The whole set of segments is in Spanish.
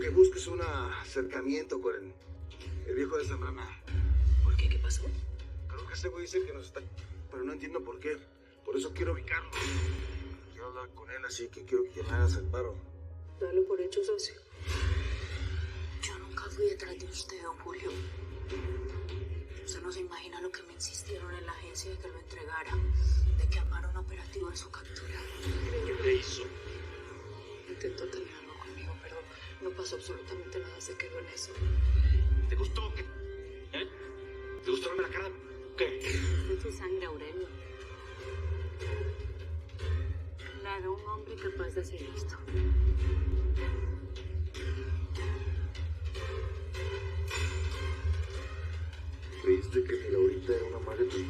que busques un acercamiento con el viejo de Zambrana. ¿Por qué? ¿Qué pasó? Creo que ese güey dice que nos está... Pero no entiendo por qué. Por eso quiero ubicarlo. Quiero hablar con él, así que quiero que me hagas el paro. Dalo por hecho, socio. Yo nunca fui detrás de usted, don Julio. Usted no se imagina lo que me insistieron en la agencia de que lo entregara, de que armara un operativo de su captura. ¿Qué te hizo? Intentó tener algo conmigo, pero no pasó absolutamente nada, se quedó en eso. ¿Te gustó qué? ¿Eh? ¿Te gustó verme la cara? ¿Qué? Es su sangre, Aurelio. La de un hombre capaz de hacer esto. ¿Creíste que mi Laurita era una madre tuya?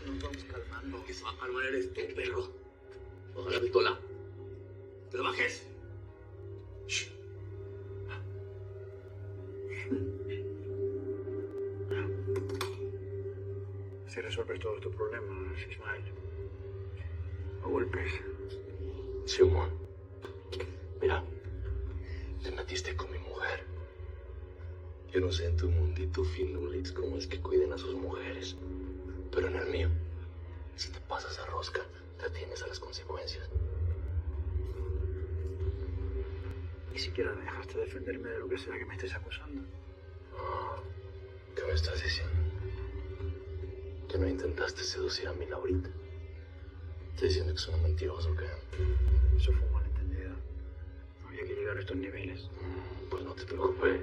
Nos vamos calmando. El que se va a calmar eres tú, perro. Baja la pistola. ¡Que lo bajes! Shh. Si resuelves todos tus problemas, Ismael. A golpes. Simón, mira, te metiste con mi mujer. Yo no sé en tu mundito finulitz cómo es que cuiden a sus mujeres. Pero en el mío, si te pasas a rosca, te atienes a las consecuencias. Ni siquiera me dejaste defenderme de lo que sea que me estés acusando. ¿Qué me estás diciendo? ¿Que no intentaste seducir a mi Laurita? ¿Estás diciendo que soy un mentiroso o qué? Eso fue un malentendido. No había que llegar a estos niveles. Pues no te preocupes.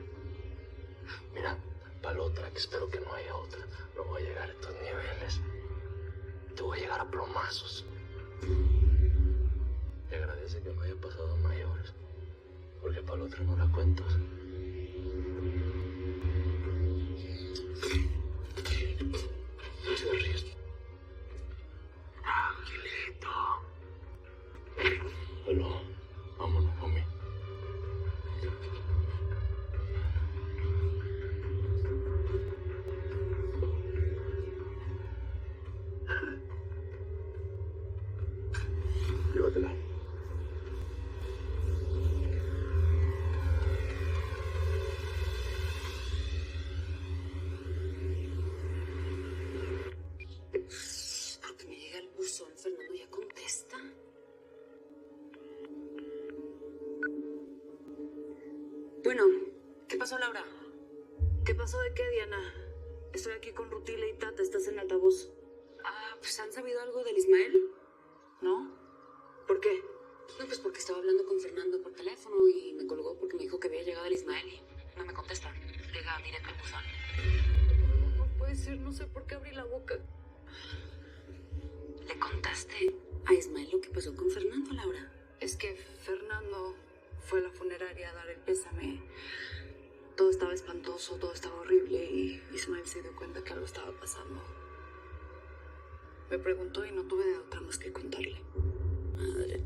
Mira, para la otra, que espero que no haya otra, no voy a llegar a estos niveles. Te voy a llegar a plomazos. Y agradece que no haya pasado a mayores, porque para la otra no la cuentas. No te ríes. Tranquilito. Bueno, vámonos, mami. Llévatela. Porque me llega el buzón, Fernando ya contesta. Bueno, ¿qué pasó, Laura? ¿Qué pasó de qué, Diana? Estoy aquí con Rutile y Tata, estás en altavoz. Ah, pues ¿han sabido algo del Ismael? ¿No? ¿Por qué? No, pues porque estaba hablando con Fernando por teléfono y me colgó porque me dijo que había llegado el Ismael y no me contesta. Llega directo al buzón. No puede ser, no sé por qué abrí la boca. ¿Le contaste a Ismael lo que pasó con Fernando, Laura? Es que Fernando fue a la funeraria a dar el pésame. Todo estaba espantoso, todo estaba horrible y Ismael se dio cuenta que algo estaba pasando. Me preguntó y no tuve de otra más que contarle. Madre,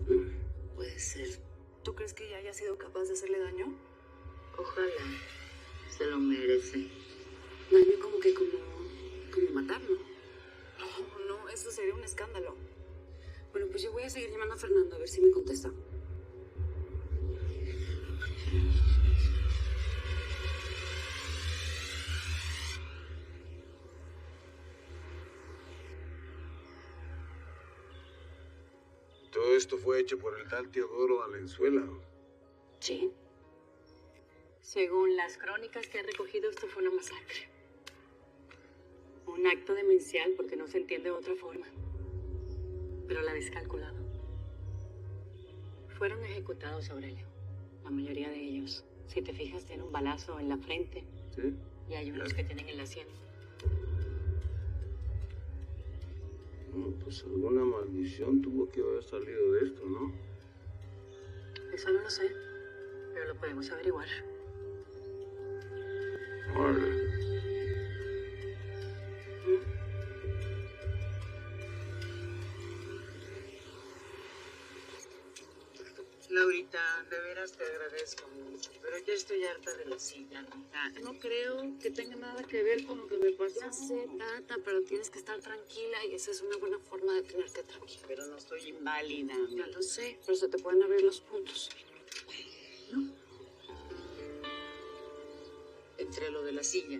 puede ser. ¿Tú crees que ella haya sido capaz de hacerle daño? Ojalá. Se lo merece. Daño como matarlo. No, eso sería un escándalo. Bueno, pues yo voy a seguir llamando a Fernando a ver si me contesta. Todo esto fue hecho por el tal Teodoro Valenzuela. Sí. Según las crónicas que he recogido, esto fue una masacre. Un acto demencial porque no se entiende de otra forma. Pero la descalculado. Fueron ejecutados, Aurelio. La mayoría de ellos. Si te fijas, tienen un balazo en la frente. ¿Sí? Y hay unos que tienen en la sien. Bueno, pues alguna maldición tuvo que haber salido de esto, ¿no? Eso no lo sé, pero lo podemos averiguar. Órale. Laurita, de veras te agradezco mucho, pero ya estoy harta de la silla, mija. No creo que tenga nada que ver con lo que me pasó. Ya sé, Tata, pero tienes que estar tranquila y esa es una buena forma de tenerte tranquila. Pero no estoy inválida. Ya lo sé, pero se te pueden abrir los puntos. Entre lo de la silla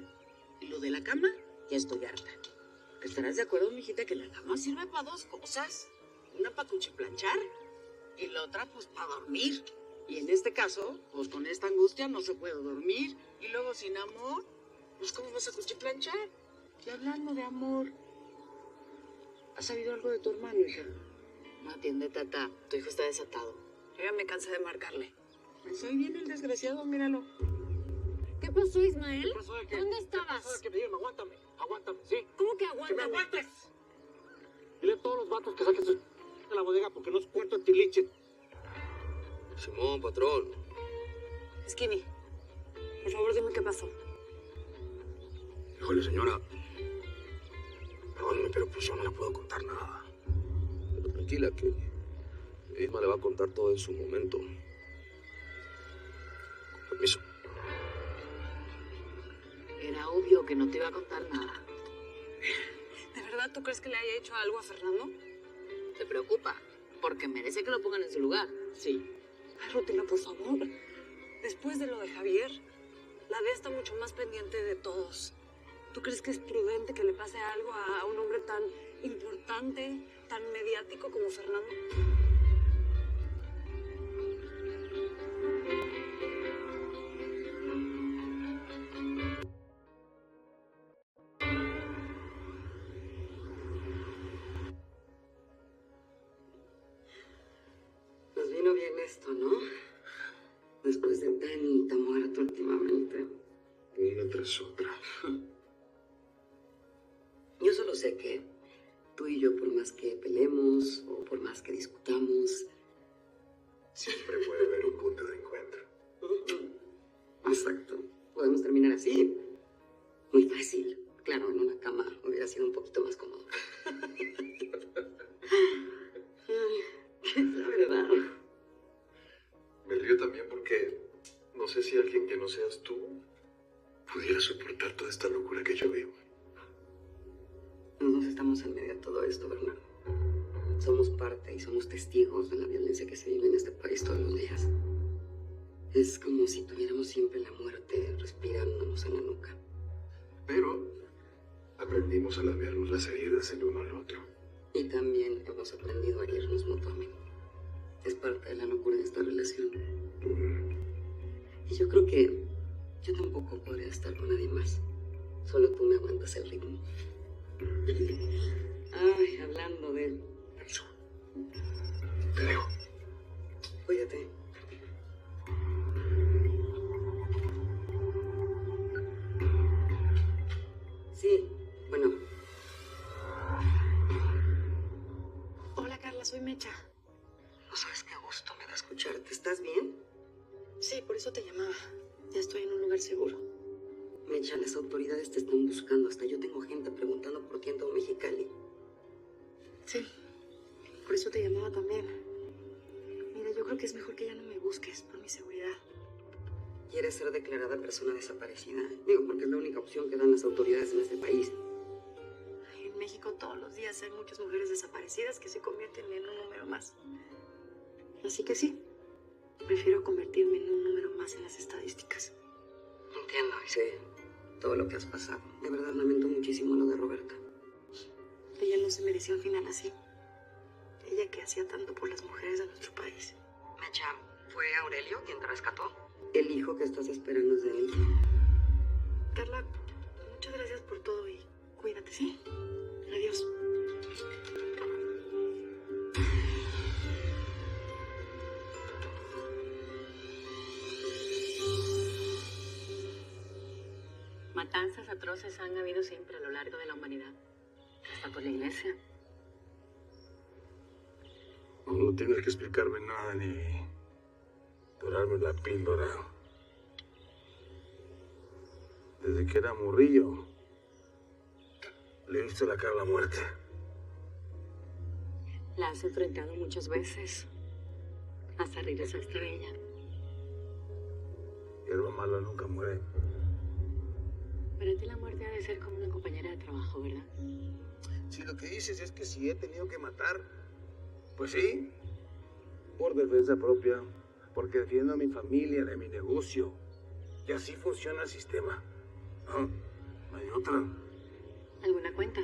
y lo de la cama, ya estoy harta. ¿Estarás de acuerdo, mijita, que la cama sirve para dos cosas? Una para cuchiplanchar y la otra, pues, para dormir. Y en este caso, pues, con esta angustia no se puede dormir. Y luego, sin amor, pues, ¿cómo vas a cuchiplanchar? Y hablando de amor, ¿has sabido algo de tu hermano, hija? No atiende, Tata. Tu hijo está desatado. Yo ya me cansé de marcarle. Pues ahí viene el desgraciado, míralo. ¿Qué pasó, Ismael? ¿Qué pasó de qué? ¿Dónde ¿Qué estabas? pasó de qué? Dime, aguántame, ¿sí? ¿Cómo que ¡Que me aguántame? aguantes! Dile a todos los vatos que saquen sus de la bodega porque no es cuarto de tiliche. Simón, patrón. Skinny, por favor dime qué pasó. Híjole, señora. Perdóneme, pero pues yo no le puedo contar nada. Pero tranquila, que Isma le va a contar todo en su momento. Con permiso. Era obvio que no te iba a contar nada. ¿De verdad tú crees que le haya hecho algo a Fernando? ¿Te preocupa? Porque merece que lo pongan en su lugar. Sí. Ay, Rutila, por favor. Después de lo de Javier, la D está mucho más pendiente de todos. ¿Tú crees que es prudente que le pase algo a un hombre tan importante, tan mediático como Fernando? Nos vino bien esto, ¿no? Después de tanta muerte últimamente. Una tras otra. Yo solo sé que tú y yo, por más que peleemos o por más que discutamos, Siempre puede haber un punto de encuentro. exacto, podemos terminar así. Muy fácil. Claro, en una cama hubiera sido un poquito más cómodo. Ay, la verdad. Me río también porque no sé si alguien que no seas tú pudiera soportar toda esta locura que yo vivo. Los dos estamos en medio de todo esto, Bernardo. Somos parte y somos testigos de la violencia que se vive en este país todos los días. Es como si tuviéramos siempre la muerte respirándonos en la nuca. Pero aprendimos a lavarnos las heridas el uno al otro. Y también hemos aprendido a herirnos mutuamente. Es parte de la locura de esta relación. Y yo creo que yo tampoco podría estar con nadie más. Solo tú me aguantas el ritmo. Ay, hablando de... Permiso. Te dejo. Cuídate. Sí, bueno. Hola, Carla, soy Mecha. No sabes qué gusto me da escucharte. ¿Estás bien? Sí, por eso te llamaba. Ya estoy en un lugar seguro. Mecha, las autoridades te están buscando. Hasta yo tengo gente preguntando por ti en todo Mexicali. Sí, por eso te llamaba también. Mira, yo creo que es mejor que ya no me busques por mi seguridad. ¿Quieres ser declarada persona desaparecida? Digo, porque es la única opción que dan las autoridades en este país. En México todos los días hay muchas mujeres desaparecidas que se convierten en un número más. Así que sí, prefiero convertirme en un número más en las estadísticas. Entiendo y sé todo lo que has pasado. De verdad lamento muchísimo lo de Roberta. Ella no se mereció un final así. Ella que hacía tanto por las mujeres de nuestro país. Mecha, ¿fue Aurelio quien te rescató? El hijo que estás esperando es de él. Carla, muchas gracias por todo y cuídate, ¿sí? Adiós. Matanzas atroces han habido siempre a lo largo de la humanidad. Hasta por la iglesia. No tienes que explicarme nada ni dorarme la píldora. Desde que era morrillo, le viste la cara a la muerte. La has enfrentado muchas veces. Hasta regresaste bella. Hierba mala nunca muere. Para ti la muerte ha de ser como una compañera de trabajo, ¿verdad? Si lo que dices es que si he tenido que matar, pues sí, por defensa propia, porque defiendo a mi familia, de mi negocio. Y así funciona el sistema. No, no hay otra. ¿Alguna cuenta?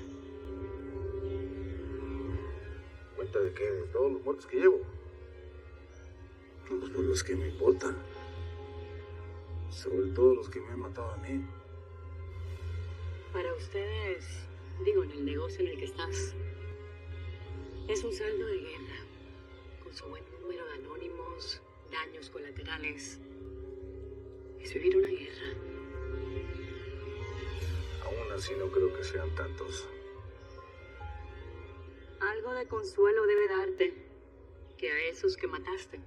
¿Cuenta de qué? De todos los muertos que llevo. Pues por los que me importan. Sobre todo los que me han matado a mí. Para ustedes, digo, en el negocio en el que estás, es un saldo de guerra, con su buen número de anónimos, daños colaterales. Es vivir una guerra. Aún así no creo que sean tantos. Algo de consuelo debe darte, que a esos que mataste,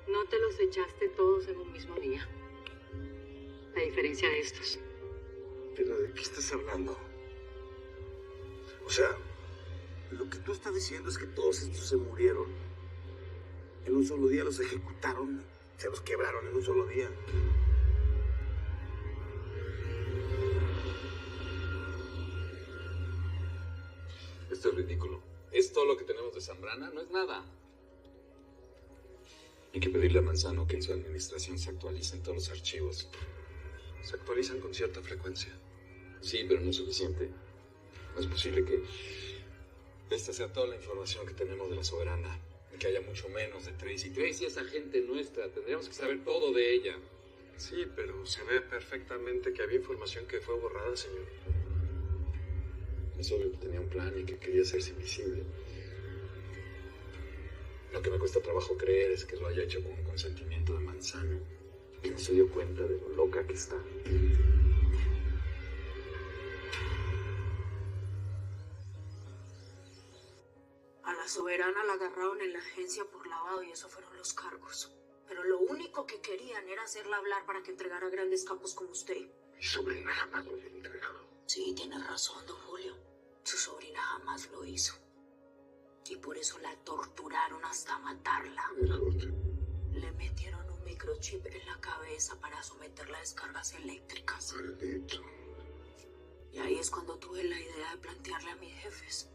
no te los echaste todos en un mismo día. A diferencia de estos. ¿Pero de qué estás hablando? O sea, lo que tú estás diciendo es que todos estos se murieron. En un solo día los ejecutaron, se los quebraron en un solo día. Esto es ridículo. Es todo lo que tenemos de Zambrana, no es nada. Hay que pedirle a Manzano que en su administración se actualicen todos los archivos. Se actualizan con cierta frecuencia. Sí, pero no es suficiente. No es posible que esta sea toda la información que tenemos de la Soberana y que haya mucho menos de Tracy. Tracy es agente nuestra, tendríamos que saber todo de ella. Sí, pero se ve perfectamente que había información que fue borrada, señor. Es obvio que tenía un plan y que quería hacerse invisible. Lo que me cuesta trabajo creer es que lo haya hecho con consentimiento de Manzano, que no se dio cuenta de lo loca que está. A la Soberana la agarraron en la agencia por lavado y esos fueron los cargos. Pero lo único que querían era hacerla hablar para que entregara grandes capos como usted. Mi sobrina jamás lo había entregado. Sí, tiene razón, don Julio. Su sobrina jamás lo hizo. Y por eso la torturaron hasta matarla. Le metieron un microchip en la cabeza para someterla a descargas eléctricas. Maldito. Y ahí es cuando tuve la idea de plantearle a mis jefes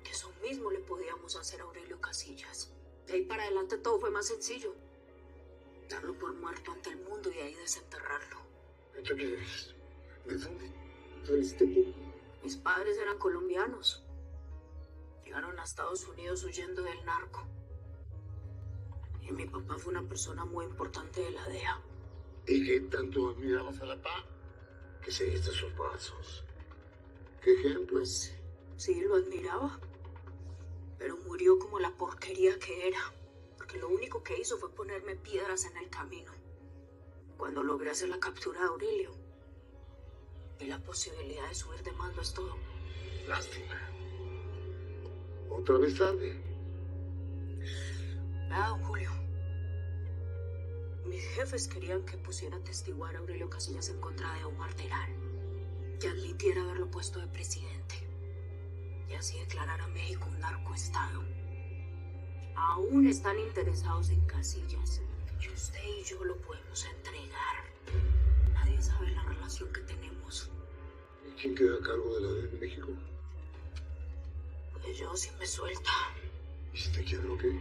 que eso mismo le podíamos hacer a Aurelio Casillas. De ahí para adelante todo fue más sencillo. Darlo por muerto ante el mundo y ahí desenterrarlo. ¿Esto qué es? ¿De dónde saliste tú? Mis padres eran colombianos. Llegaron a Estados Unidos huyendo del narco. Y mi papá fue una persona muy importante de la DEA. ¿Y qué tanto admirabas a la PA? Que seguiste sus pasos. ¿Qué ejemplo? Pues sí, lo admiraba. Pero murió como la porquería que era. Porque lo único que hizo fue ponerme piedras en el camino. Cuando logré hacer la captura de Aurelio, vi la posibilidad de subir de mando, es todo. Lástima. ¿Otra vez tarde? Vea, don Julio. Mis jefes querían que pusiera a testiguar a Aurelio Casillas en contra de Omar Terán. Y admitiera haberlo puesto de presidente. Y así declarar a México un narcoestado. Aún están interesados en Casillas. Y usted y yo lo podemos entregar. Nadie sabe la relación que tenemos. ¿Y quién queda a cargo de la DEA de México? Pues yo, si me suelta. ¿Y si te quiero o qué?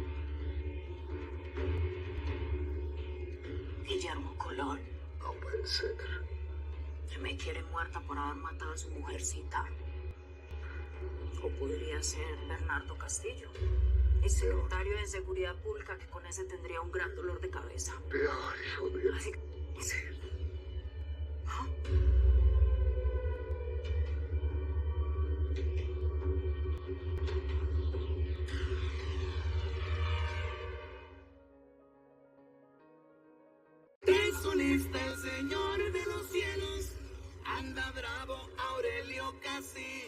Guillermo Colón. No puede ser. Que me quiere muerta por haber matado a su mujercita. O podría ser Bernardo Castillo, el secretario de Seguridad Pública, que con ese tendría un gran dolor de cabeza. Peor, hijo mío. Así que... ¿Ah? Deshonesta el Señor de los cielos, anda bravo Aurelio Casillas.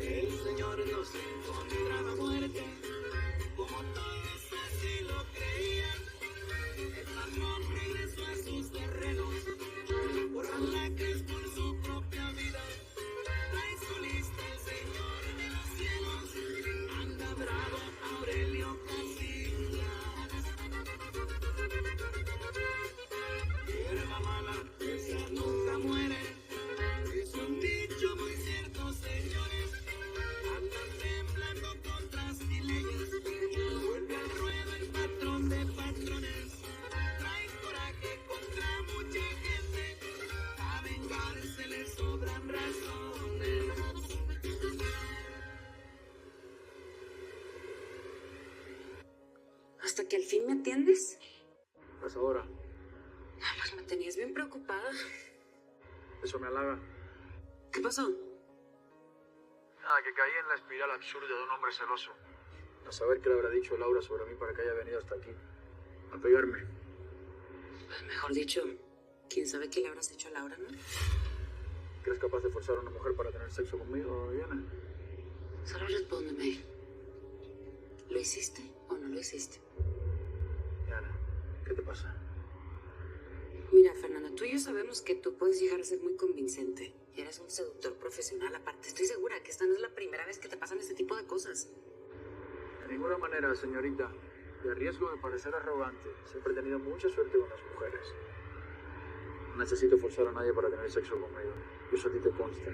El Señor nos encontraba muerte, como todos así lo creían. El patrón regresó a sus terrenos por hasta que al fin me atiendes. Pues ahora, Pues me tenías bien preocupada. eso me halaga. ¿Qué pasó? Nada, que caí en la espiral absurda de un hombre celoso. A saber qué le habrá dicho Laura sobre mí para que haya venido hasta aquí. A pegarme. Pues mejor dicho, quién sabe qué le habrás hecho a Laura, ¿no? ¿Crees capaz de forzar a una mujer para tener sexo conmigo, Diana? Solo respóndeme. ¿Lo hiciste o no lo hiciste? Diana, ¿qué te pasa? Mira, Fernando, tú y yo sabemos que tú puedes llegar a ser muy convincente. Eres un seductor profesional. Aparte, estoy segura que esta no es la primera vez que te pasan este tipo de cosas. De ninguna manera, señorita. Y a riesgo de parecer arrogante, siempre he tenido mucha suerte con las mujeres. No necesito forzar a nadie para tener sexo conmigo. Y eso a ti te consta.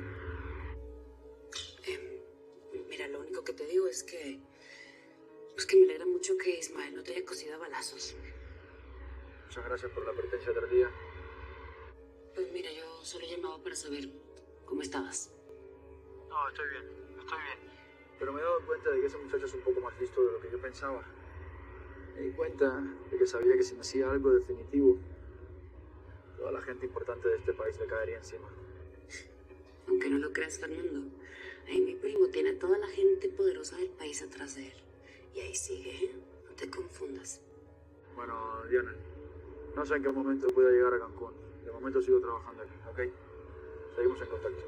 Mira, lo único que te digo es que... Pues que me alegra mucho que Ismael no te haya cosido a balazos. Muchas gracias por la advertencia tardía. Pues mira, yo solo llamaba para saber cómo estabas. No, estoy bien. Pero me he dado cuenta de que ese muchacho es un poco más listo de lo que yo pensaba. Me di cuenta de que sabía que si me hacía algo definitivo, toda la gente importante de este país le caería encima. Aunque no lo creas, Fernando, ahí mi primo tiene a toda la gente poderosa del país atrás de él. Y ahí sigue, ¿eh? No te confundas. Bueno, Diana, no sé en qué momento pueda llegar a Cancún. De momento sigo trabajando aquí, ¿ok? Seguimos en contacto.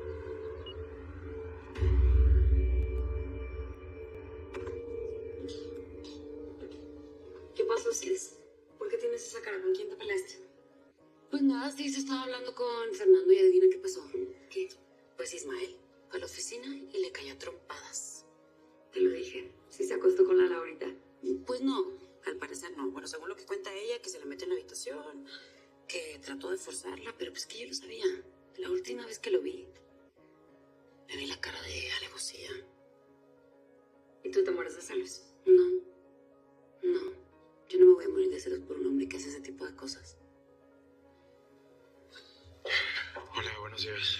¿Qué pasó, Cis? ¿Por qué tienes esa cara? ¿Con quién te peleaste? Pues nada, Cis estaba hablando con Fernando y adivina qué pasó. ¿Qué? Pues Ismael fue a la oficina y le cayó a trompadas. Te lo dije. Sí se acostó con la Laurita. Pues no, al parecer no. Bueno, según lo que cuenta ella, que se la mete en la habitación, que trató de forzarla, pero pues que yo lo sabía. La última vez que lo vi, le vi la cara de alevosía. ¿Y tú te mueres de celos? No, yo no me voy a morir de celos por un hombre que hace ese tipo de cosas. Hola, buenos días.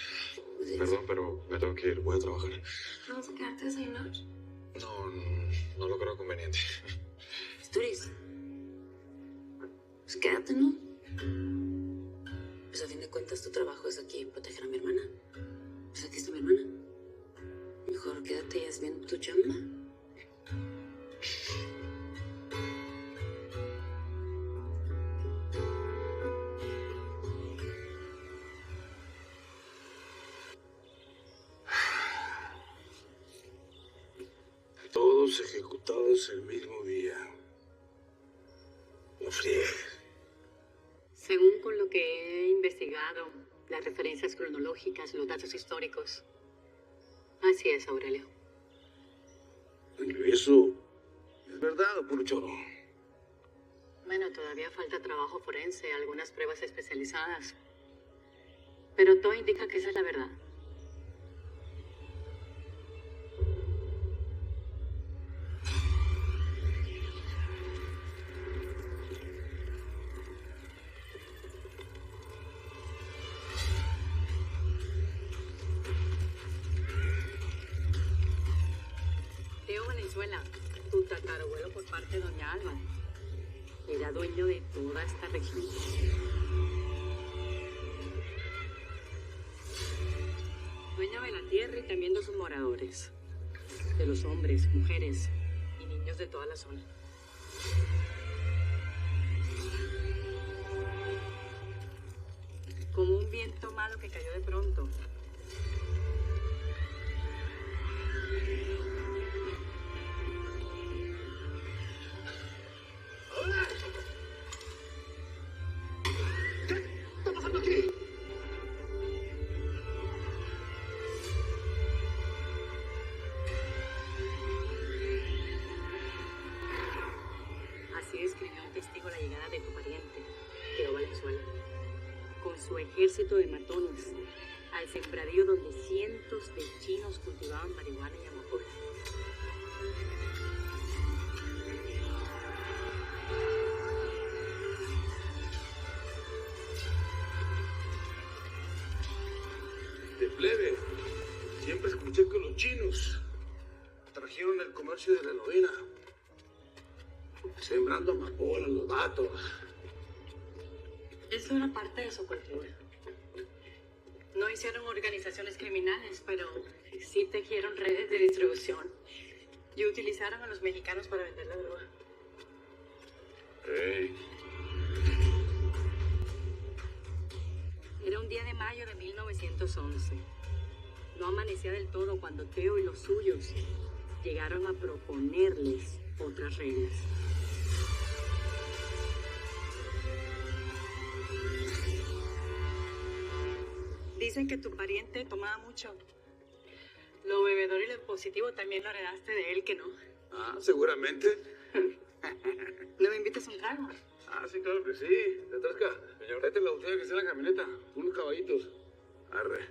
Sí. Perdón, pero me tengo que ir. Voy a trabajar. ¿No vas a quedarte a desayunar? No lo creo conveniente. Sturis, pues quédate, ¿no? Pues a fin de cuentas tu trabajo es aquí proteger a mi hermana. Pues aquí está mi hermana. Mejor quédate y haz bien tu chamba. Todos ejecutados el mismo día. No friegues. Según con lo que he investigado, las referencias cronológicas, los datos históricos. Así es, Aurelio. ¿Eso es verdad o puro choro? Bueno, todavía falta trabajo forense, algunas pruebas especializadas. Pero todo indica que esa es la verdad. Teo Valenzuela, tu tatarabuelo por parte de doña Alba, era dueño de toda esta región. Dueño de la tierra y también de sus moradores, de los hombres, mujeres y niños de toda la zona. Como un viento malo que cayó de pronto. Así describió un testigo la llegada de tu pariente, Teo Valenzuela, con su ejército de matones, al sembradío donde cientos de chinos cultivaban marihuana y amapola. De plebe. Siempre escuché que los chinos trajeron el comercio de la heroína. sembrando amapolas los vatos. Eso era parte de su cultura. No hicieron organizaciones criminales, pero sí tejieron redes de distribución y utilizaron a los mexicanos para vender la droga. Hey. Era un día de mayo de 1911. No amanecía del todo cuando Teo y los suyos llegaron a proponerles otras reglas. Dicen que tu pariente tomaba mucho. Lo bebedor y lo positivo también lo heredaste de él, ¿que no? Ah, seguramente. ¿No me invitas un trago? Ah, sí, claro que sí. ¿Te atrasca? Señor, tráete la botella que está en la camioneta. Unos caballitos. Arre.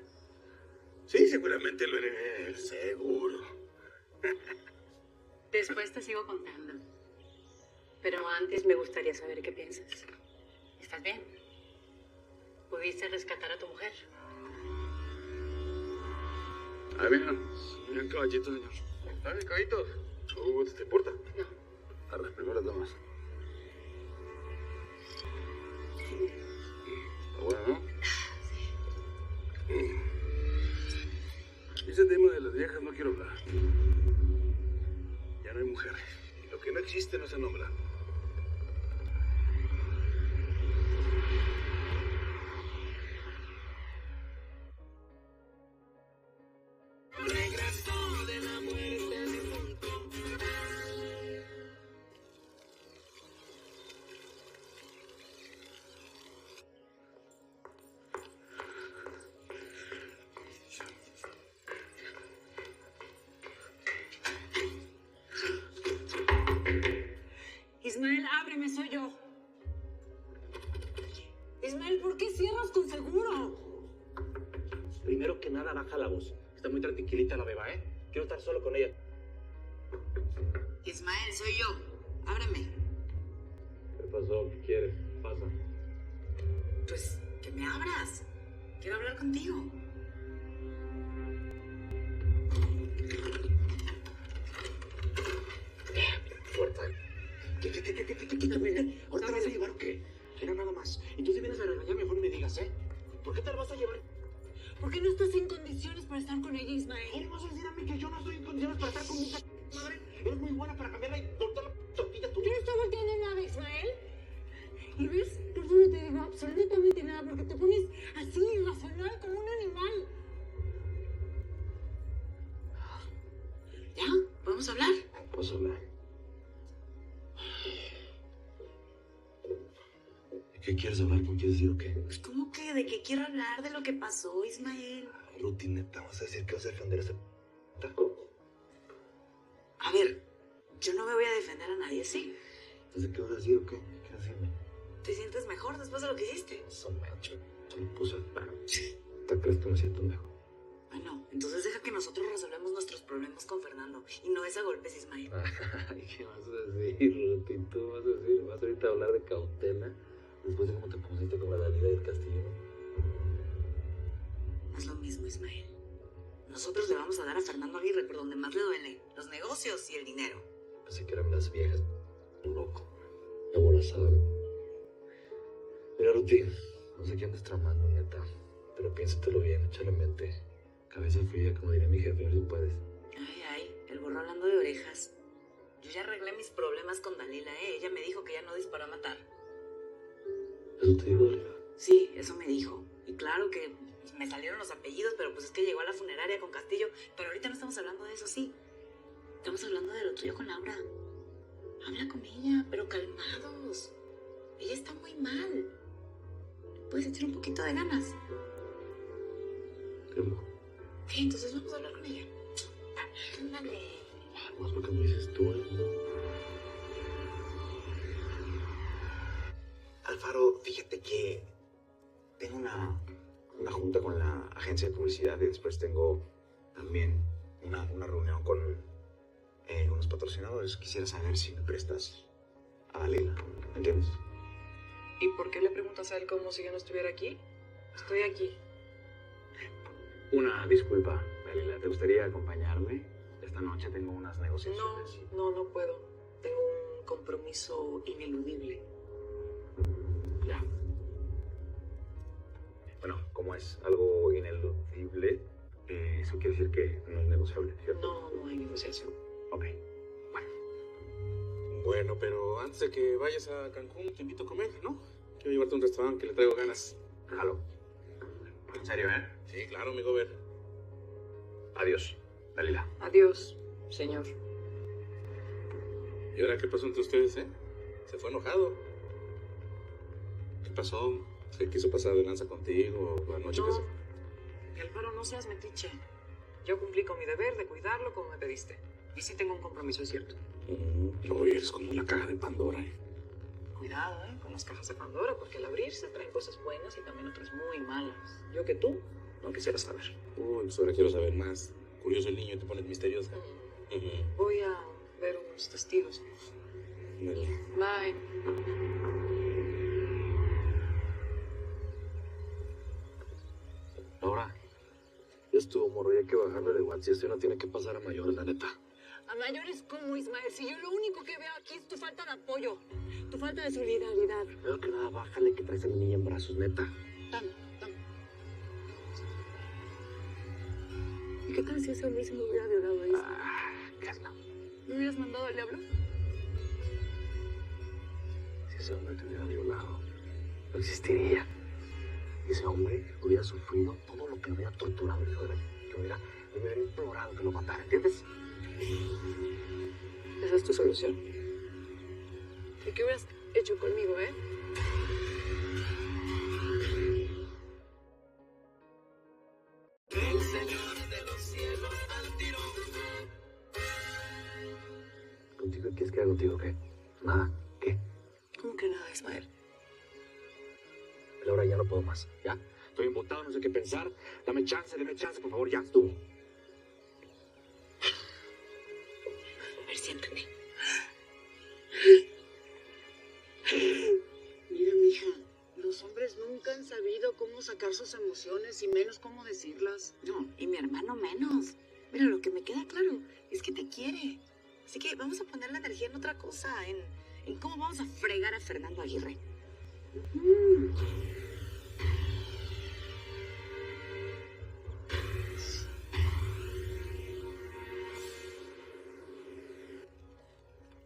Sí, seguramente lo heredé él, seguro. Después te sigo contando. Pero antes me gustaría saber qué piensas. ¿Estás bien? ¿Pudiste rescatar a tu mujer? Ahí vienen caballitos, señor. Dale, caballitos. ¿Te importa? No. Arre, primero las damas. Está bueno, ¿no? Ese tema de las viejas no quiero hablar. Ya no hay mujeres. Y lo que no existe no se nombra. Regresó de la muerte difunto. Ismael, ábreme, soy yo. Ismael, ¿por qué cierras con seguro? Primero que nada, baja la voz. Está muy tranquilita la beba, ¿eh? Quiero estar solo con ella. Ismael, soy yo. Ábreme. ¿Qué pasó? ¿Qué quieres? Pasa. Pues, que me abras. Quiero hablar contigo. Puerta. ¿Qué? ¿Ahora te vas a llevar o qué? Era nada más. Y tú si vienes a regañar, mejor me digas, ¿eh? ¿Por qué te la vas a llevar? ¿Por qué no estás en condiciones para estar con ella, Ismael? ¿Cómo vas a decir a mí que yo no estoy en condiciones para estar con mi madre? Eres muy buena para cambiarla y voltear la tortilla tú. Yo no estoy volteando nada, Ismael. ¿Y ves? Por eso no te digo absolutamente nada, porque te pones así, irracional, como un animal. ¿Ya? ¿Podemos hablar? Pues hablar. ¿De qué quieres hablar? ¿Con quieres decir o qué? Pues, ¿cómo que? ¿De qué quiero hablar? ¿De lo que pasó, Ismael? Ruti, neta, vas a decir que vas a defender a esa A ver, yo no me voy a defender a nadie, ¿sí? Entonces, ¿qué vas a decir o qué? ¿Qué quieres decirme? ¿Te sientes mejor después de lo que hiciste? Eso me ha hecho. Solo puse el paro. ¿Te crees que me siento mejor? Bueno, entonces deja que nosotros resolvemos nuestros problemas con Fernando y no es a golpes, Ismael. Ay, ¿qué vas a decir, Ruti? ¿Tú vas a decir? ¿Vas ahorita a hablar de cautela? Después de cómo te pusiste con la Dalila del Castillo. No es lo mismo, Ismael. Nosotros le vamos a dar a Fernando Aguirre por donde más le duele. Los negocios y el dinero. Pensé que eran las viejas. Un loco. Aborazado. Mira, Ruti, no sé qué andes tramando, neta. Pero piénsatelo bien, échale mente. Cabeza fría, como diría mi jefe, a ver si puedes. Ay, el burro hablando de orejas. Yo ya arreglé mis problemas con Dalila, ¿eh? Ella me dijo que ya no disparó a matar. ¿Eso te digo, Dalila? Sí, eso me dijo. Y claro que me salieron los apellidos, pero pues es que llegó a la funeraria con Castillo. Pero ahorita no estamos hablando de eso, sí. Estamos hablando de lo tuyo con Laura. Habla con ella, pero calmados. Ella está muy mal. ¿Puedes echar un poquito de ganas? ¿Qué? ¿Qué? Entonces vamos a hablar con ella. Ándale. Más porque me dices tú, ¿eh? Alfaro, fíjate que tengo una junta con la agencia de publicidad y después tengo también una reunión con unos patrocinadores. Quisiera saber si me prestas a Dalila, ¿entiendes? ¿Y por qué le preguntas a él como si yo no estuviera aquí? Estoy aquí. Una disculpa, Dalila, ¿te gustaría acompañarme? Esta noche tengo unas negociaciones. No puedo. Tengo un compromiso ineludible. Ya. Bueno, como es algo ineludible, eso quiere decir que no es negociable, ¿cierto? No hay negociación. Ok. Bueno, pero antes de que vayas a Cancún, te invito a comer, ¿no? Quiero llevarte a un restaurante que le traigo ganas. Jalo. En serio, ¿eh? Sí, claro, mi gober. Adiós, Dalila. Adiós, señor. ¿Y ahora qué pasó entre ustedes, eh? Se fue enojado. ¿Qué pasó? ¿Se quiso pasar de lanza contigo o anoche que se... Álvaro, no seas metiche. Yo cumplí con mi deber de cuidarlo como me pediste. Y sí tengo un compromiso, es cierto. Oye, eres como la caja de Pandora, ¿eh? Cuidado, con las cajas de Pandora, porque al abrirse traen cosas buenas y también otras muy malas. Yo que tú no quisiera saber. Uy, pues ahora quiero saber más. Curioso el niño, te pones misteriosa. Voy a ver unos testigos. Dale. Bye. Laura, ya estuvo, morro, ya hay que bajarle de WhatsApp. Esto no tiene que pasar a mayores, la neta. A mayores, ¿cómo, Ismael? Si yo lo único que veo aquí es tu falta de apoyo, tu falta de solidaridad. Pero que nada, bájale, que traes a mi niña en brazos, neta. Tan. ¿Y qué tal si ese hombre se me hubiera violado a Ismael? ¿Qué es, no? ¿Me hubieras mandado al diablo? Si ese hombre te hubiera violado, no existiría. Ese hombre hubiera sufrido todo lo que hubiera torturado a mi suegra. Le hubiera implorado que lo matara, ¿entiendes? Esa es tu solución. ¿Y qué hubieras hecho conmigo, eh? El Señor de los cielos al tiro. ¿Contigo quieres que haga contigo qué? Nada. ¿Qué? ¿Cómo que nada, Ismael? Laura, ya no puedo más, ¿ya? Estoy embotado, no sé qué pensar. Dame chance, por favor, ya estuvo. A ver, siéntate. Mira, mija, los hombres nunca han sabido cómo sacar sus emociones y menos cómo decirlas. No, y mi hermano menos. Mira, lo que me queda claro es que te quiere. Así que vamos a poner la energía en otra cosa, en cómo vamos a fregar a Fernando Aguirre.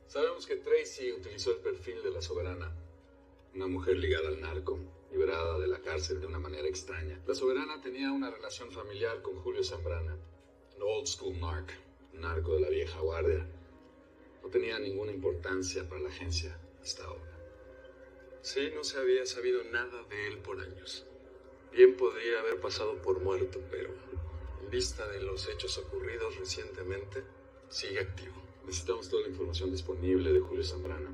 Sabemos que Tracy utilizó el perfil de la Soberana, una mujer ligada al narco, liberada de la cárcel de una manera extraña. La Soberana tenía una relación familiar con Julio Zambrana, un old school narco de la vieja guardia. No tenía ninguna importancia para la agencia hasta ahora. Sí, no se había sabido nada de él por años. Bien podría haber pasado por muerto, pero en vista de los hechos ocurridos recientemente, sigue activo. Necesitamos toda la información disponible de Julio Zambrana.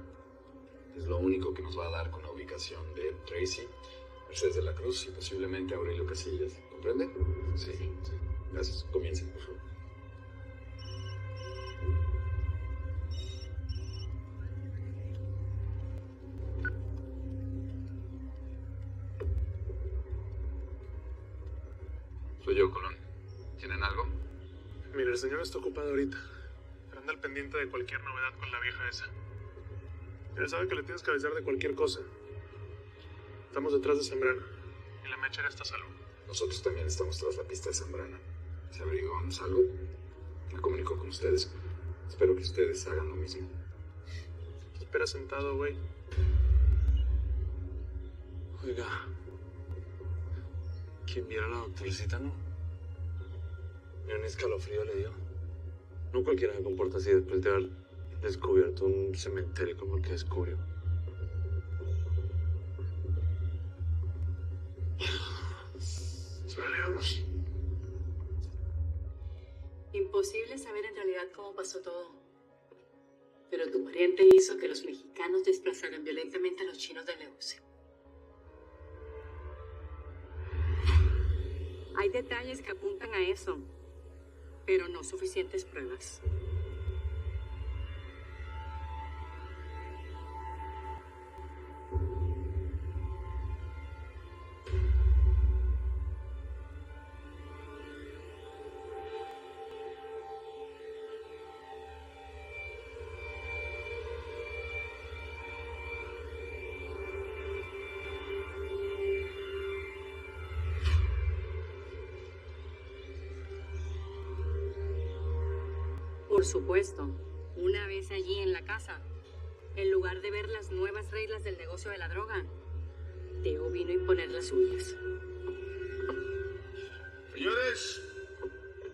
Es lo único que nos va a dar con la ubicación de Tracy, Mercedes de la Cruz y posiblemente Aurelio Casillas. ¿Comprende? Sí. Gracias. Comiencen, por favor. Soy yo, Colón. ¿Tienen algo? Mira, el señor está ocupado ahorita. Pero anda al pendiente de cualquier novedad con la vieja esa. Él sabe que le tienes que avisar de cualquier cosa. Estamos detrás de Zambrana. Y la mechera está a salvo. Nosotros también estamos tras la pista de Zambrana. Si averiguamos algo, me comunico con ustedes. Espero que ustedes hagan lo mismo. Espera sentado, güey. Oiga, ¿quién viera a la doctorcita, no? Ni un escalofrío le dio. No cualquiera se comporta así después de haber descubierto un cementerio como el que descubrió. Vamos. Imposible saber en realidad cómo pasó todo. Pero tu pariente hizo que los mexicanos desplazaran violentamente a los chinos de Leuce. Hay detalles que apuntan a eso, pero no suficientes pruebas. Por supuesto, una vez allí en la casa, en lugar de ver las nuevas reglas del negocio de la droga, Teo vino a imponer las suyas. Señores,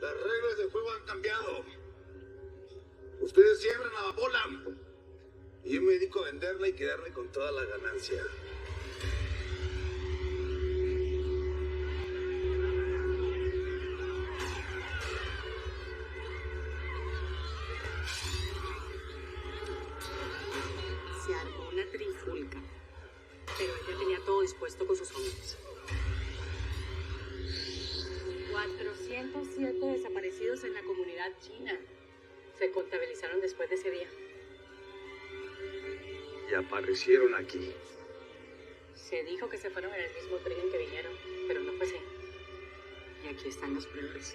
las reglas del juego han cambiado. Ustedes siembran la amapola y yo me dedico a venderla y quedarme con toda la ganancia. Se armó una trifulca, pero ella tenía todo dispuesto con sus hombres. 407 desaparecidos en la comunidad china se contabilizaron después de ese día. Y aparecieron aquí. Se dijo que se fueron en el mismo tren en que vinieron, pero no fue así. Y aquí están los pruebas.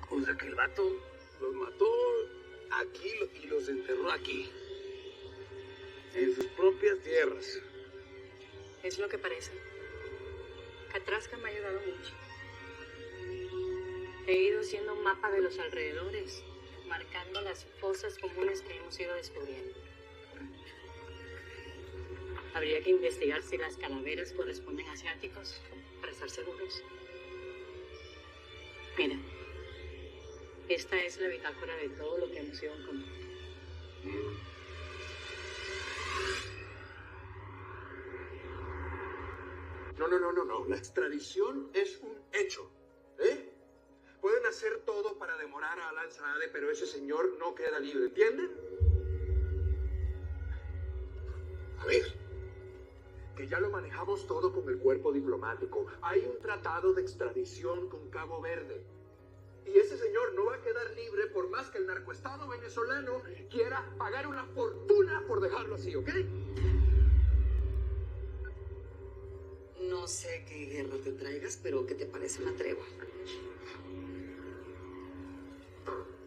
O sea que el vato los mató aquí y los enterró aquí. En sus propias tierras. Es lo que parece. Catrasca me ha ayudado mucho. He ido haciendo un mapa de los alrededores, marcando las fosas comunes que hemos ido descubriendo. Habría que investigar si las calaveras corresponden a asiáticos, para estar seguros. Mira, esta es la bitácora de todo lo que hemos ido encontrando. No. La extradición es un hecho. Pueden hacer todo para demorar a Alan Saade, pero ese señor no queda libre, ¿entienden? A ver, que ya lo manejamos todo con el cuerpo diplomático. Hay un tratado de extradición con Cabo Verde. Y ese señor no va a quedar libre por más que el narcoestado venezolano quiera pagar una fortuna por dejarlo así, ¿ok? No sé qué guerra te traigas, pero ¿qué te parece una tregua?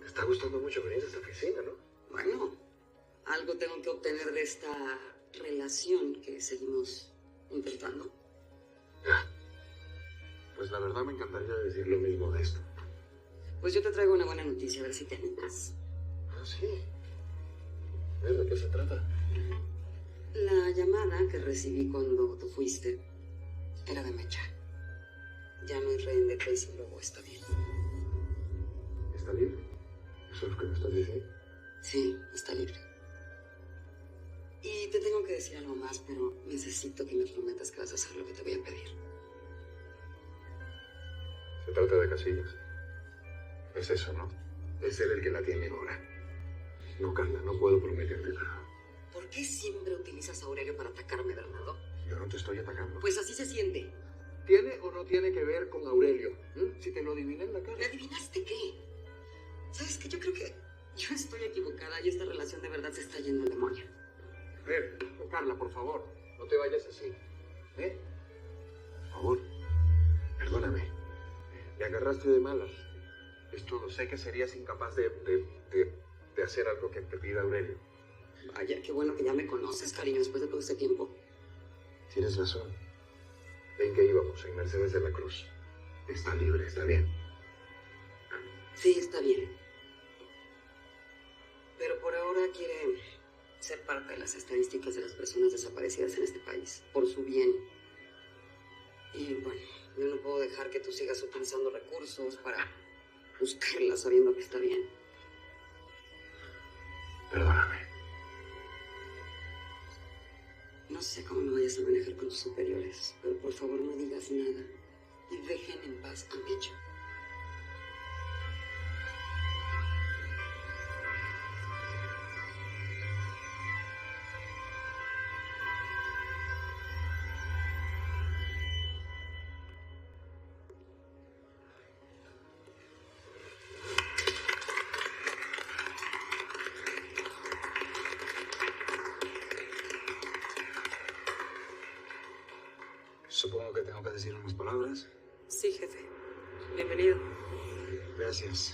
Te está gustando mucho venir a esta oficina, ¿no? Bueno, algo tengo que obtener de esta relación que seguimos intentando. Pues la verdad me encantaría decir lo mismo de esto. Pues yo te traigo una buena noticia, a ver si te animas. Ah, sí. ¿De qué se trata? La llamada que recibí cuando tú fuiste era de Mecha. Ya no es rehén de Tracy Lobo, está bien. ¿Está libre? ¿Eso es lo que me estás diciendo? Sí, está libre. Y te tengo que decir algo más, pero necesito que me prometas que vas a hacer lo que te voy a pedir. Se trata de Casillas. Es eso, ¿no? Es él el que la tiene ahora. No, Carla, no puedo prometerte nada. ¿Por qué siempre utilizas a Aurelio para atacarme, Bernardo? Yo no te estoy atacando. Pues así se siente. ¿Tiene o no tiene que ver con Aurelio? Si te lo adiviné en la cara. ¿Me adivinaste qué? ¿Sabes qué? Yo creo que yo estoy equivocada y esta relación de verdad se está yendo al demonio. A ver, Carla, por favor, no te vayas así. Por favor, perdóname. Me agarraste de malas. Es todo. Sé que serías incapaz de hacer algo que te pida Aurelio. Vaya, qué bueno que ya me conoces, cariño, después de todo este tiempo. Tienes razón. ¿En qué íbamos? En Mercedes de la Cruz. Está libre, está bien. Sí, está bien. Pero por ahora quiere ser parte de las estadísticas de las personas desaparecidas en este país, por su bien. Y bueno, yo no puedo dejar que tú sigas utilizando recursos para buscarla sabiendo que está bien. Perdóname. No sé cómo me vayas a manejar con tus superiores, pero por favor no digas nada y dejen en paz a Mecha. Supongo que tengo que decir unas palabras. Sí, jefe. Bienvenido. Gracias.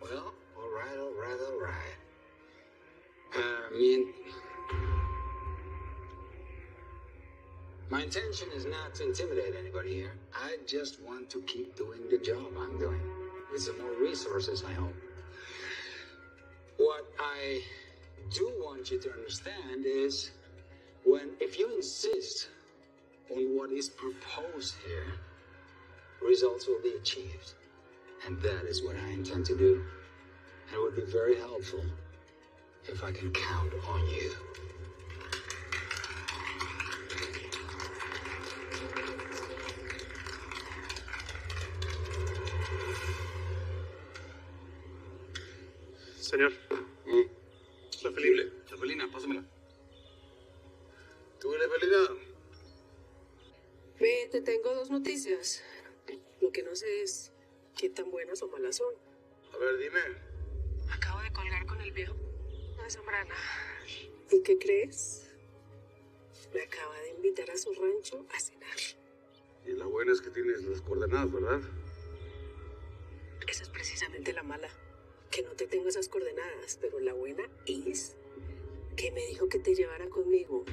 Well, all right. My intention is not to intimidate anybody here. I just want to keep doing the job I'm doing. with some more resources, I hope. What I do want you to understand is if you insist on what is proposed here, results will be achieved. And that is what I intend to do. And it would be very helpful if I can count on you. Señor. La felina. La felina, pásamela. ¿Tú y la felina? Ve, te tengo dos noticias. Lo que no sé es qué tan buenas o malas son. A ver, dime. Acabo de colgar con el viejo de Zambrana. ¿Y qué crees? Me acaba de invitar a su rancho a cenar. Y la buena es que tienes las coordenadas, ¿verdad? Esa es precisamente la mala. Que no te tengo esas coordenadas, pero la buena es que me dijo que te llevara conmigo.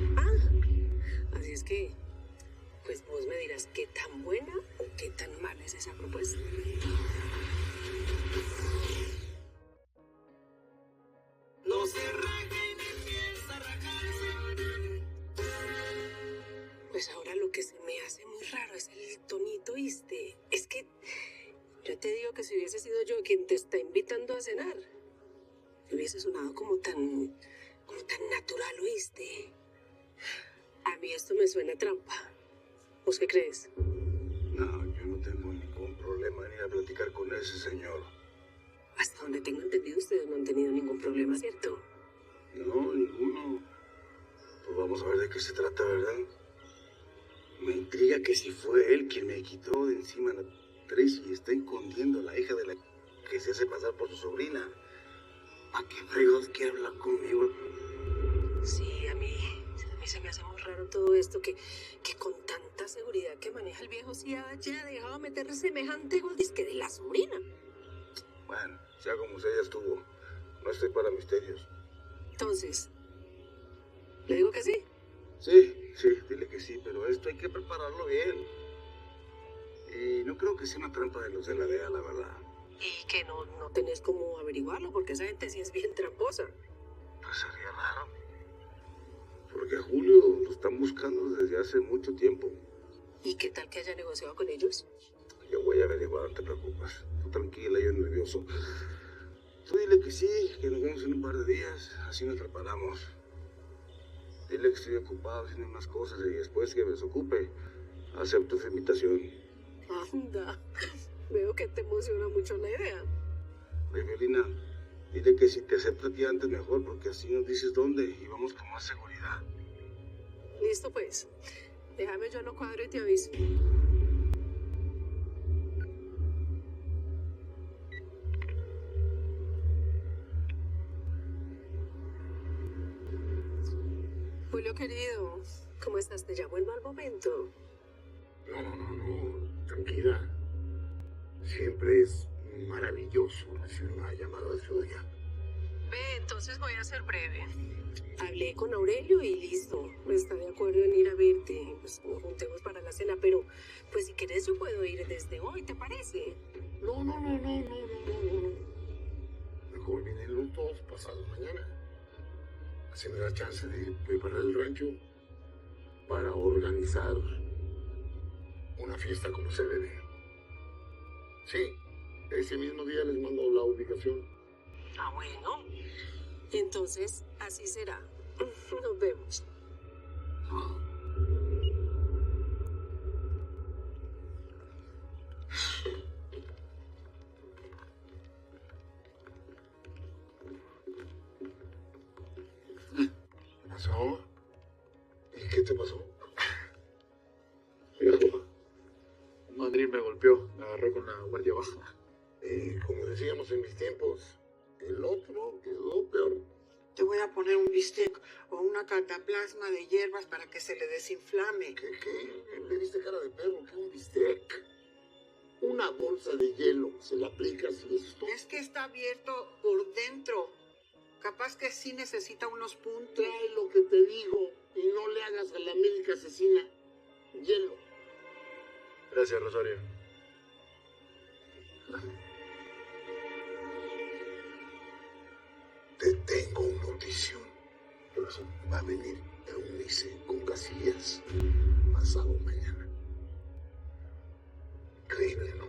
Así es que, pues vos me dirás qué tan buena o qué tan mala es esa propuesta. No se raja y ni empieza a rajarse. Pues ahora lo que se me hace muy raro es el tonito, ¿viste? Es que yo te digo que si hubiese sido yo quien te está invitando a cenar, hubiese sonado como tan natural, ¿oíste? A mí esto me suena a trampa. ¿Vos qué crees? No, yo no tengo ningún problema en ir a platicar con ese señor. Hasta donde tengo entendido, ustedes no han tenido ningún problema, ¿cierto? No, ninguno. Pues vamos a ver de qué se trata, ¿verdad? Me intriga que si fue él quien me quitó de encima a la Tracy y está escondiendo a la hija de la que se hace pasar por su sobrina. ¿A qué fregos quiere hablar conmigo? Sí, a mí se me hace muy raro todo esto, que con tanta seguridad que maneja el viejo sí haya dejado meter semejante disque de la sobrina. Bueno, sea como sea, ya estuvo. No estoy para misterios. Entonces, ¿le digo que sí? Sí, dile que sí, pero esto hay que prepararlo bien. Y no creo que sea una trampa de los de la DEA, la verdad. Y que no tenés cómo averiguarlo, porque esa gente sí es bien tramposa. Pues sería raro. Porque a Julio lo están buscando desde hace mucho tiempo. ¿Y qué tal que haya negociado con ellos? Yo voy a averiguar, no te preocupes. Tú tranquila, yo nervioso. Tú dile que sí, que nos vemos en un par de días, así nos preparamos. Dile que estoy ocupado haciendo unas cosas y después que me desocupe, acepto su invitación. Anda, veo que te emociona mucho la idea. Evelina, dile que si te acepto a ti antes mejor, porque así nos dices dónde y vamos con más seguridad. Listo pues, déjame yo lo cuadro y te aviso. Julio querido, ¿cómo estás? ¿Te llamo en mal momento? No, tranquila. Siempre es maravilloso recibir una llamada de su día. Ve, entonces voy a ser breve. Hablé con Aurelio y listo. Está de acuerdo en ir a verte. Pues nos juntemos para la cena, pero pues si querés yo puedo ir desde hoy, ¿te parece? No. Mejor vienen los dos pasados mañana. Así me da chance de preparar el rancho para organizar una fiesta como se debe. Sí, ese mismo día les mando la ubicación. Ah, bueno. Entonces, así será. Nos vemos. ¿Qué pasó? ¿Y qué te pasó? Viejo, Madrid me golpeó, me agarró con la guardia baja. Y como decíamos en mis tiempos, el otro quedó peor. Te voy a poner un bistec o una cataplasma de hierbas para que se le desinflame. ¿Qué? Le diste cara de perro, ¿qué un bistec? Una bolsa de hielo, se la aplicas y esto. Es que está abierto por dentro. Capaz que sí necesita unos puntos. Trae lo que te digo y no le hagas a la médica asesina hielo. Gracias, Rosario. Te tengo una notición. Va a venir Eunice con Casillas pasado mañana. Increíble, ¿no?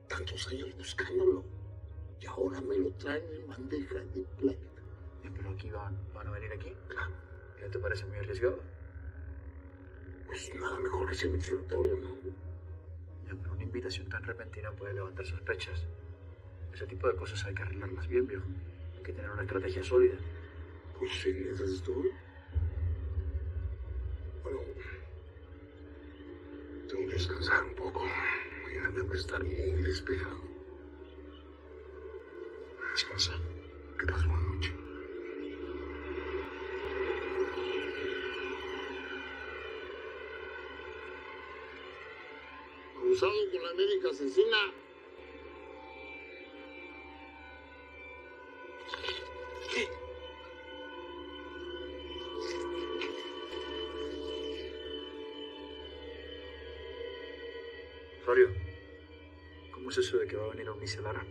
Tantos años buscándolo. Y ahora me lo traen en bandeja de plata. Pero aquí van a venir aquí. Claro. ¿Ya te parece muy arriesgado? Pues nada mejor que ese mi territorio, ¿no? Ya, pero una invitación tan repentina puede levantar sospechas. Ese tipo de cosas hay que arreglarlas bien, viejo. Hay que tener una estrategia sólida. Pues sí, eso es todo. Bueno, tengo que descansar un poco. Mañana tengo que estar muy despejado. Descansa. Que pases buena noche. Cruzado con la América asesina. Osorio, ¿cómo es eso de que va a venir Eunice Lara?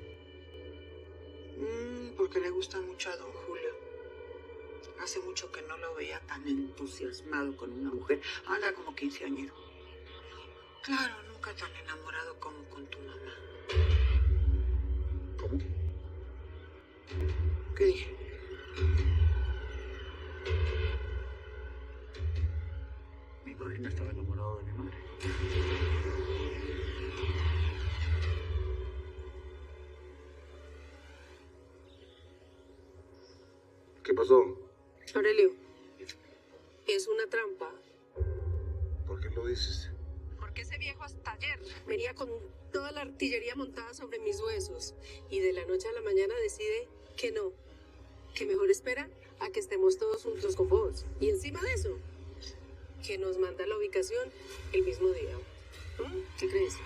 Porque le gusta mucho a don Julio. Hace mucho que no lo veía tan entusiasmado con una mujer. Anda como quinceañero. Claro, nunca tan enamorado como con tu mamá. ¿Cómo? ¿Qué dije? Mi padrino estaba enamorado de mi madre. ¿Qué pasó? Aurelio, es una trampa. ¿Por qué lo dices? Porque ese viejo hasta ayer venía con toda la artillería montada sobre mis huesos y de la noche a la mañana decide que no, que mejor espera a que estemos todos juntos con vos. Y encima de eso, que nos manda la ubicación el mismo día. ¿Qué crees?